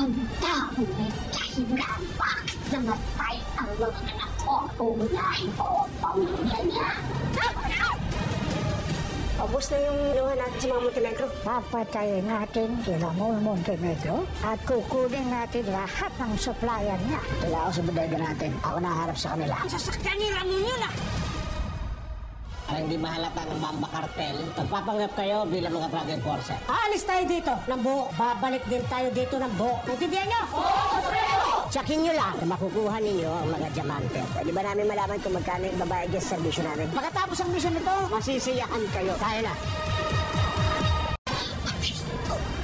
Ang tao may dahilan bakit namatay ang mga anak ko. Uunahin ko ang pamilya niya. Ubus na yung luha natin sa mga Montenegro. Papatayin natin sila Montenegro at kukunin natin lahat ng supplyan niya. Kaya ako sa bodega natin. Ako naharap sa kanila. Ang sasakyan ni Ramon yun ah! Para hindi mahalata ng Mamba Cartel, magpapanggap kayo bilang mga drug enforcer. Aalis tayo dito ng buo. Babalik din tayo dito ng buo. Naintindihan niyo? Tsakin nyo lang na makukuha ninyo ang mga diamante. Pwede ba namin malaman kung magkano yung babayad sa servisyo namin? Pagkatapos ang mission nito, Masisiyahan kayo. tayo na.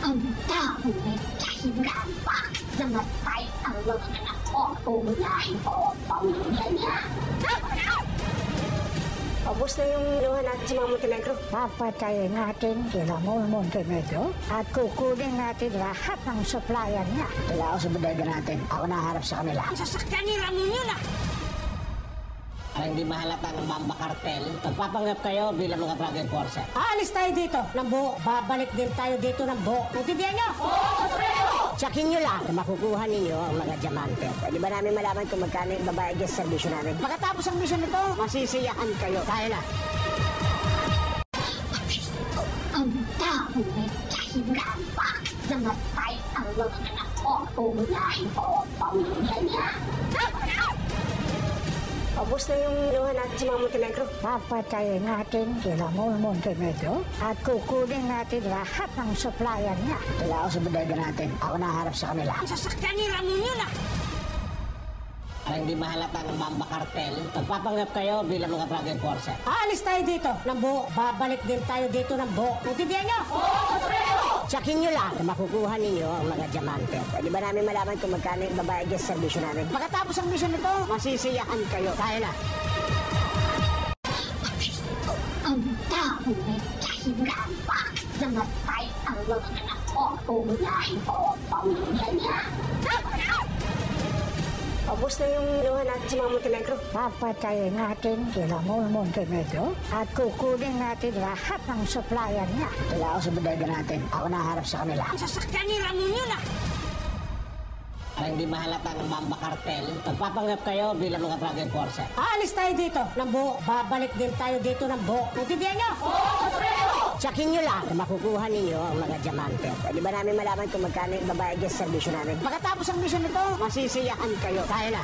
Ang tao may dahilan bakit namatay ang mga anak ko. Uunahin ko ang pamilya niya. Ubus na yung luha natin sa mga Montenegro. Papatayin natin sila Montenegro at kukunin natin lahat ng supplyan niya. Kaya ako sa bodega natin. Ako naharap sa kanila. Ang sasakyan ni Ramon yun ah! Para hindi mahalata ng Mamba Cartel, magpapanggap kayo bilang mga drug enforcer. Aalis tayo dito ng buo. Babalik din tayo dito ng buo. Naintindihan niyo? Tsakin nyo lang na makukuha ninyo ang mga diamante. Pwede ba namin malaman kung magkano yung babayad sa servisyo namin? Pagkatapos ang mission nito, Masisiyahan kayo. tayo na. Ang tao may dahilan bakit namatay ang mga anak ko. Uunahin ko ang pamilya niya. Ubus na yung luha natin sa mga Montenegro. Papatayin natin sila Montenegro at kukunin natin lahat ng supplyan niya. Kaya ako sa bodega natin. Ako naharap sa kanila. Ang sasakyan ni Ramon yun ah! Para hindi mahalata ng Mamba Cartel, magpapanggap kayo bilang mga drug enforcer. Aalis tayo dito ng buo. Babalik din tayo dito ng buo. Naintindihan niyo? Tsakin nyo lang na makukuha ninyo ang mga diamante. Pwede ba namin malaman kung magkano yung babayad sa servisyo namin? Pagkatapos ang mission nito, Masisiyahan kayo. tayo na. Ang tao may dahilan bakit namatay ang mga anak ko. Uunahin ko ang pamilya niya. Ubus na yung luha natin sa mga Montenegro. Papatayin natin sila Montenegro at kukunin natin lahat ng supplyan niya. Kaya ako sa bodega natin. Ako naharap sa kanila. Ang sasakyan ni Ramon yun ah! Para hindi mahalata ng Mamba Cartel, magpapanggap kayo bilang mga drug enforcer. Aalis tayo dito ng buo. Babalik din tayo dito ng buo. Naintindihan niyo? Tsakin nyo lang na makukuha ninyo ang mga diamante. Pwede ba namin malaman kung magkano yung babayad sa servisyo namin? Pagkatapos ang mission nito, Masisiyahan kayo. tayo na.